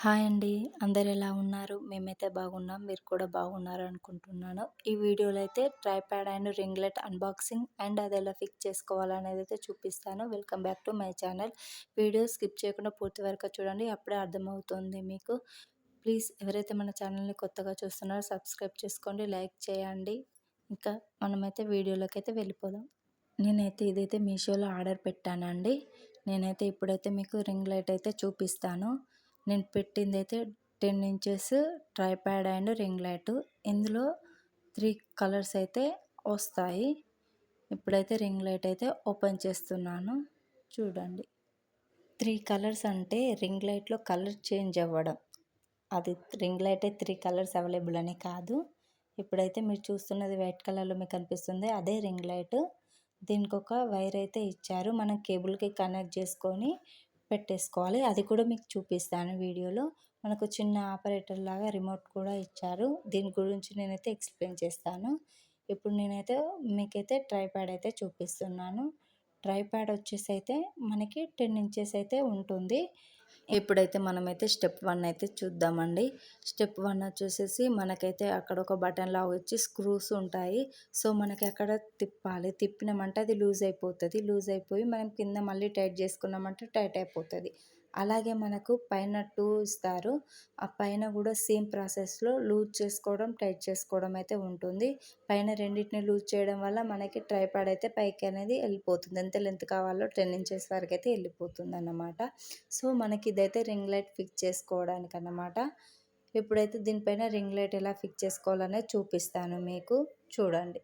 Hi అండి. అందరు ఎలా ఉన్నారు? మేమైతే బాగున్నాం. మీరు కూడా బాగున్నారు అనుకుంటున్నాను. ఈ వీడియోలో అయితే tripod and ring light unboxing and అది ఎలా ఫిక్స్ చేసుకోవాలనేది అయితే చూపిస్తాను. Welcome back to my channel. Video skip చేయకుండా పూర్తి వరకు చూడండి. అప్పుడే అర్థమవుతుంది మీకు. ప్లీజ్ ఎవరైతే మన ఛానల్ని కొత్తగా చూస్తున్నారో సబ్స్క్రైబ్ చేసుకోండి, లైక్ చేయండి. ఇంకా మనమైతే వీడియోలోకి అయితే వెళ్ళిపోదాం. నేనైతే ఇదైతే మీషోలో ఆర్డర్ పెట్టానండి. నేనైతే ఇప్పుడైతే మీకు రింగ్ లైట్ అయితే చూపిస్తాను. నేను పెట్టిందైతే 10 inches tripod and ring light. ఇందులో 3 కలర్స్ అయితే వస్తాయి. ఇప్పుడైతే రింగ్ లైట్ అయితే ఓపెన్ చేస్తున్నాను, చూడండి. 3 కలర్స్ అంటే రింగ్ లైట్‌లో కలర్ చేంజ్ అవ్వడం. అది రింగ్ లైటే 3 కలర్స్ అవైలబుల్ అని కాదు. ఇప్పుడైతే మీరు చూస్తున్నది వైట్ కలర్‌లో మీకు కనిపిస్తుంది, అదే రింగ్ లైట్. దీనికొక వైర్ అయితే ఇచ్చారు. మనం కేబుల్‌కి కనెక్ట్ చేసుకొని పెట్టేసుకోవాలి. అది కూడా మీకు చూపిస్తాను వీడియోలో. మనకు చిన్న ఆపరేటర్ లాగా రిమోట్ కూడా ఇచ్చారు. దీని గురించి నేనైతే ఎక్స్‌ప్లెయిన్ చేస్తాను. ఇప్పుడు నేనైతే మీకైతే ట్రైపాడ్ అయితే చూపిస్తున్నాను. ట్రైపాడ్ వచ్చేసి అయితే మనకి 10 ఇంచెస్ అయితే ఉంటుంది. ఇప్పుడైతే మనమైతే స్టెప్ 1 అయితే చూద్దామండి. స్టెప్ 1 వచ్చేసేసి మనకైతే అక్కడ ఒక బటన్ లాగా వచ్చి స్క్రూస్ ఉంటాయి. సో మనకి అక్కడ తిప్పాలి. తిప్పినామంటే అది లూజ్ అయిపోతుంది. లూజ్ అయిపోయి మనం కింద మళ్ళీ టైట్ చేసుకున్నామంటే టైట్ అయిపోతుంది. అలాగే మనకు పైన 2 ఇస్తారు. ఆ పైన కూడా సేమ్ ప్రాసెస్లో లూజ్ చేసుకోవడం, టైట్ చేసుకోవడం అయితే ఉంటుంది. పైన రెండింటిని లూజ్ చేయడం వల్ల మనకి ట్రైపాడ్ అయితే పైకి అనేది వెళ్ళిపోతుంది. ఎంత లెంత్ కావాలో 10 ఇంచెస్ వరకు అయితే వెళ్ళిపోతుంది అన్నమాట. సో మనకి ఇదైతే రింగ్ లైట్ ఫిక్స్ చేసుకోవడానికి అన్నమాట. ఇప్పుడైతే దీనిపైన రింగ్ లైట్ ఎలా ఫిక్స్ చేసుకోవాలనేది చూపిస్తాను మీకు, చూడండి.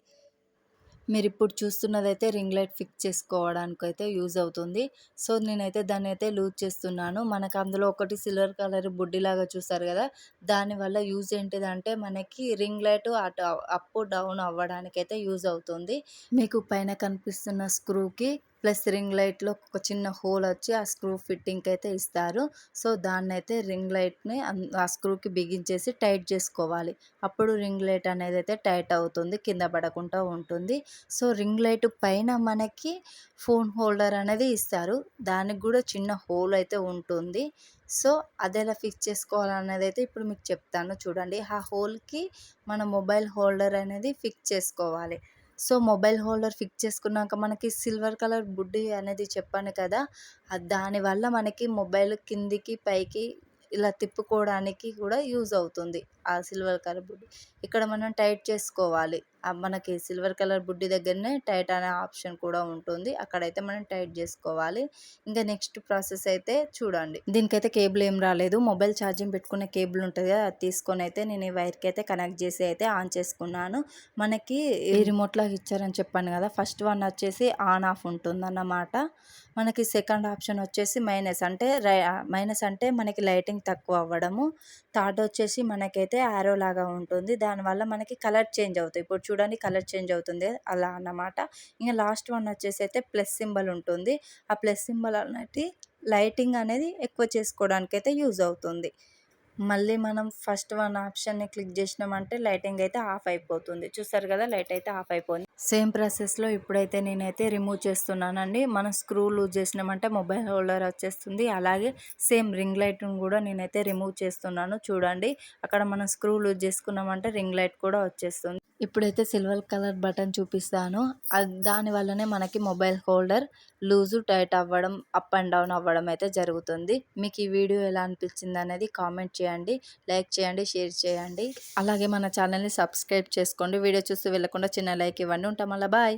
మీరిప్పుడు చూస్తున్నదైతే రింగ్ లైట్ ఫిక్స్ చేసుకోవడానికైతే యూజ్ అవుతుంది. సో నేనైతే దాన్నైతే లూజ్ చేస్తున్నాను. మనకు అందులో ఒకటి సిల్వర్ కలర్ బుడ్డిలాగా చూసారు కదా! దానివల్ల యూజ్ ఏంటిదంటే మనకి రింగ్ లైట్ అటు అప్, డౌన్ అవ్వడానికైతే యూజ్ అవుతుంది. మీకు పైన కనిపిస్తున్న స్క్రూకి ప్లస్ రింగ్ లైట్‌లో ఒక చిన్న హోల్ వచ్చి ఆ స్క్రూ ఫిట్టింగ్‌కి అయితే ఇస్తారు. సో దాన్నైతే రింగ్ లైట్‌ని ఆ స్క్రూకి బిగించేసి టైట్ చేసుకోవాలి. అప్పుడు రింగ్ లైట్ అనేది అయితే టైట్ అవుతుంది, కింద పడకుండా ఉంటుంది. సో రింగ్ లైట్ పైన మనకి ఫోన్ హోల్డర్ అనేది ఇస్తారు. దానికి కూడా చిన్న హోల్ అయితే ఉంటుంది. సో అదెలా ఫిక్స్ చేసుకోవాలనేది అయితే ఇప్పుడు మీకు చెప్తాను, చూడండి. ఆ హోల్‌కి మన మొబైల్ హోల్డర్ అనేది ఫిక్స్ చేసుకోవాలి. సో మొబైల్ హోల్డర్ ఫిక్స్ చేసుకున్నాక మనకి సిల్వర్ కలర్ బుడ్డి అనేది చెప్పాను కదా! దానివల్ల మనకి మొబైల్ కిందికి పైకి ఇలా తిప్పుకోవడానికి కూడా యూజ్ అవుతుంది ఆ సిల్వర్ కలర్ బుడ్డి. ఇక్కడ మనం టైట్ చేసుకోవాలి. మనకి సిల్వర్ కలర్ బుడ్డి దగ్గరనే టైట్ అనే ఆప్షన్ కూడా ఉంటుంది. అక్కడైతే మనం టైట్ చేసుకోవాలి. ఇంకా నెక్స్ట్ ప్రాసెస్ అయితే చూడండి. దీనికైతే కేబుల్ ఏం రాలేదు. మొబైల్ ఛార్జింగ్ పెట్టుకునే కేబుల్ ఉంటుంది కదా, అది తీసుకొని అయితే నేను ఈ వైర్కి అయితే కనెక్ట్ చేసి అయితే ఆన్ చేసుకున్నాను. మనకి ఈ రిమోట్ లాగా ఇచ్చారని చెప్పాను కదా, ఫస్ట్ వన్ వచ్చేసి ఆన్ ఆఫ్ ఉంటుందన్నమాట. మనకి సెకండ్ ఆప్షన్ వచ్చేసి మైనస్ అంటే మనకి లైటింగ్ తక్కువ అవ్వడము. థర్డ్ వచ్చేసి మనకైతే యారో లాగా ఉంటుంది. దానివల్ల మనకి కలర్ చేంజ్ అవుతాయి. ఇప్పుడు చూడండి, కలర్ చేంజ్ అవుతుంది అలా అన్నమాట. ఇంకా లాస్ట్ వన్ వచ్చేసి అయితే ప్లస్ సింబల్ ఉంటుంది. ఆ ప్లస్ సింబల్ అనేది లైటింగ్ అనేది ఎక్కువ చేసుకోవడానికైతే యూజ్ అవుతుంది. మళ్ళీ మనం ఫస్ట్ వన్ ఆప్షన్ని క్లిక్ చేసినామంటే లైటింగ్ అయితే ఆఫ్ అయిపోతుంది. చూసారు కదా, లైట్ అయితే ఆఫ్ అయిపోయింది. సేమ్ ప్రాసెస్లో ఇప్పుడైతే నేనైతే రిమూవ్ చేస్తున్నానండి. మనం స్క్రూ లూజ్ చేసినామంటే మొబైల్ హోల్డర్ వచ్చేస్తుంది. అలాగే సేమ్ రింగ్ లైట్ని కూడా నేనైతే రిమూవ్ చేస్తున్నాను, చూడండి. అక్కడ మనం స్క్రూ లూజ్ చేసుకున్నామంటే రింగ్ లైట్ కూడా వచ్చేస్తుంది. ఇప్పుడైతే సిల్వర్ కలర్ బటన్ చూపిస్తాను. దానివల్లనే మనకి మొబైల్ హోల్డర్ లూజు, టైట్ అవ్వడం, అప్ అండ్ డౌన్ అవ్వడం అయితే జరుగుతుంది. మీకు ఈ వీడియో ఎలా అనిపించింది అనేది కామెంట్ చేయండి, లైక్ చేయండి, షేర్ చేయండి. అలాగే మన ఛానల్ని సబ్స్క్రైబ్ చేసుకోండి. వీడియో చూస్తూ వెళ్ళకుండా చిన్న లైక్ ఇవ్వండి. ఉంటాం, మళ్ళీ బాయ్.